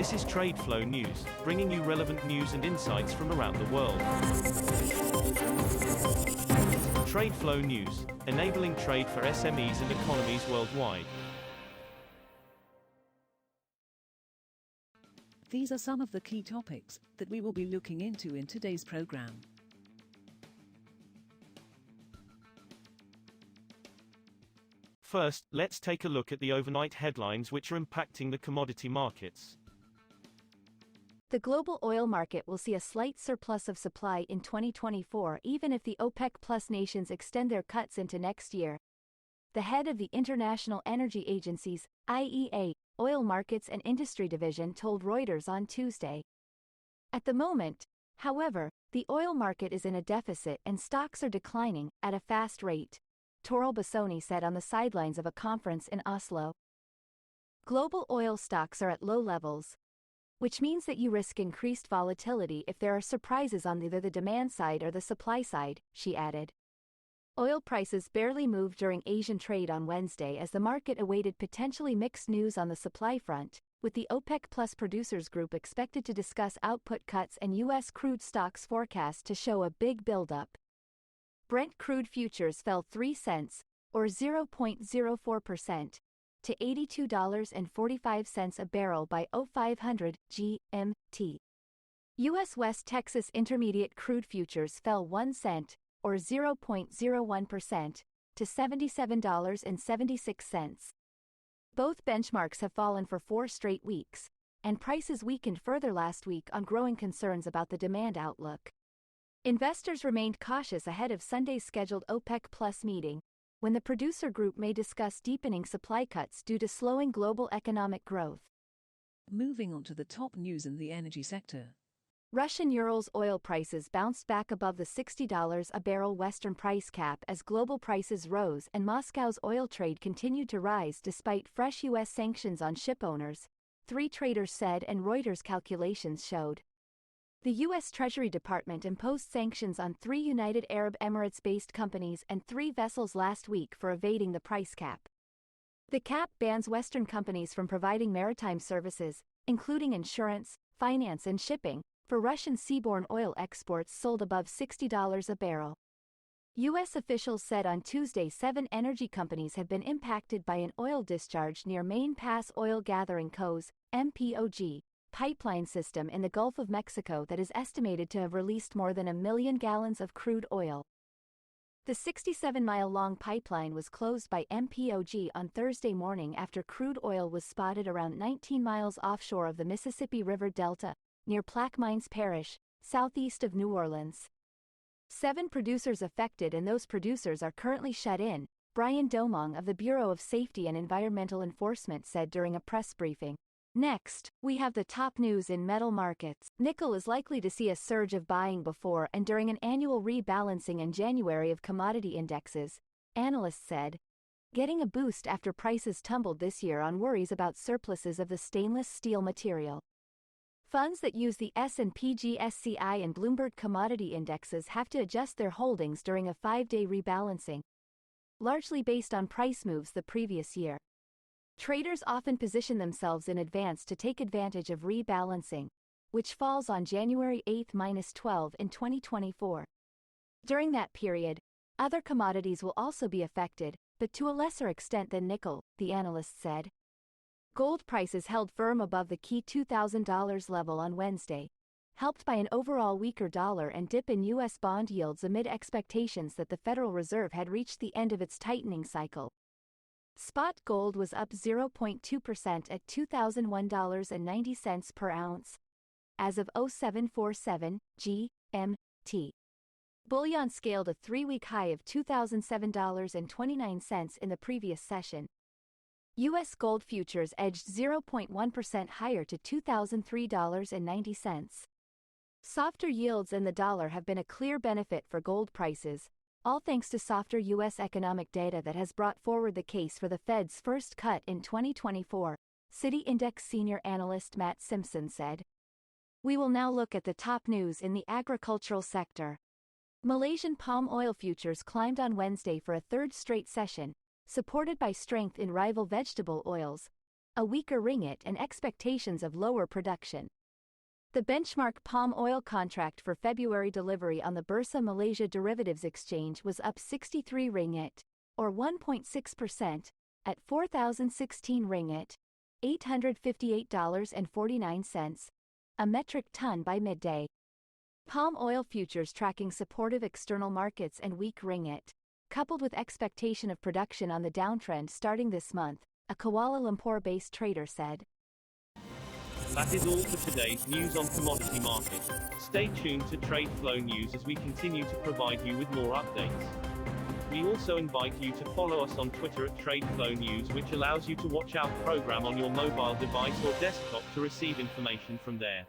This is TradeFlow News, bringing you relevant news and insights from around the world. TradeFlow News, enabling trade for SMEs and economies worldwide. These are some of the key topics that we will be looking into in today's program. First, let's take a look at the overnight headlines which are impacting the commodity markets. The global oil market will see a slight surplus of supply in 2024 even if the OPEC Plus nations extend their cuts into next year. The head of the International Energy Agency's, IEA, Oil Markets and Industry Division told Reuters on Tuesday. At the moment, however, the oil market is in a deficit and stocks are declining at a fast rate, Toril Bassoni said on the sidelines of a conference in Oslo. Global oil stocks are at low levels, which means that you risk increased volatility if there are surprises on either the demand side or the supply side, she added. Oil prices barely moved during Asian trade on Wednesday as the market awaited potentially mixed news on the supply front, with the OPEC Plus producers group expected to discuss output cuts and U.S. crude stocks forecast to show a big buildup. Brent crude futures fell 3 cents, or 0.04%, to $82.45 a barrel by 0500 GMT. U.S. West Texas Intermediate crude futures fell 1 cent, or 0.01%, to $77.76. Both benchmarks have fallen for 4 straight weeks, and prices weakened further last week on growing concerns about the demand outlook. Investors remained cautious ahead of Sunday's scheduled OPEC Plus meeting, when the producer group may discuss deepening supply cuts due to slowing global economic growth. Moving on to the top news in the energy sector. Russian Urals oil prices bounced back above the $60 a barrel Western price cap as global prices rose and Moscow's oil trade continued to rise despite fresh U.S. sanctions on shipowners, 3 traders said and Reuters calculations showed. The U.S. Treasury Department imposed sanctions on 3 United Arab Emirates-based companies and 3 vessels last week for evading the price cap. The cap bans Western companies from providing maritime services, including insurance, finance and shipping, for Russian seaborne oil exports sold above $60 a barrel. U.S. officials said on Tuesday 7 energy companies have been impacted by an oil discharge near Main Pass Oil Gathering Co.'s, MPOG, pipeline system in the Gulf of Mexico that is estimated to have released more than 1 million gallons of crude oil. The 67-mile-long pipeline was closed by MPOG on Thursday morning after crude oil was spotted around 19 miles offshore of the Mississippi River Delta, near Plaquemines Parish, southeast of New Orleans. 7 producers affected and those producers are currently shut in, Brian Domong of the Bureau of Safety and Environmental Enforcement said during a press briefing. Next, we have the top news in metal markets. Nickel is likely to see a surge of buying before and during an annual rebalancing in January of commodity indexes, analysts said, getting a boost after prices tumbled this year on worries about surpluses of the stainless steel material. Funds that use the S&P GSCI and Bloomberg commodity indexes have to adjust their holdings during a 5-day rebalancing, largely based on price moves the previous year. Traders often position themselves in advance to take advantage of rebalancing, which falls on January 8-12 in 2024. During that period, other commodities will also be affected, but to a lesser extent than nickel, the analyst said. Gold prices held firm above the key $2,000 level on Wednesday, helped by an overall weaker dollar and dip in U.S. bond yields amid expectations that the Federal Reserve had reached the end of its tightening cycle. Spot gold was up 0.2% at $2,001.90 per ounce, as of 0747 GMT. Bullion scaled a 3-week high of $2,007.29 in the previous session. U.S. gold futures edged 0.1% higher to $2,003.90. Softer yields and the dollar have been a clear benefit for gold prices, all thanks to softer U.S. economic data that has brought forward the case for the Fed's first cut in 2024, Citi Index senior analyst Matt Simpson said. We will now look at the top news in the agricultural sector. Malaysian palm oil futures climbed on Wednesday for a 3rd straight session, supported by strength in rival vegetable oils, a weaker ringgit and expectations of lower production. The benchmark palm oil contract for February delivery on the Bursa Malaysia Derivatives Exchange was up 63 ringgit, or 1.6%, at 4,016 ringgit, $858.49, a metric ton by midday. Palm oil futures tracking supportive external markets and weak ringgit, coupled with expectation of production on the downtrend starting this month, a Kuala Lumpur-based trader said. That is all for today's news on commodity markets. Stay tuned to TradeFlow News as we continue to provide you with more updates. We also invite you to follow us on Twitter at TradeFlow News, which allows you to watch our program on your mobile device or desktop to receive information from there.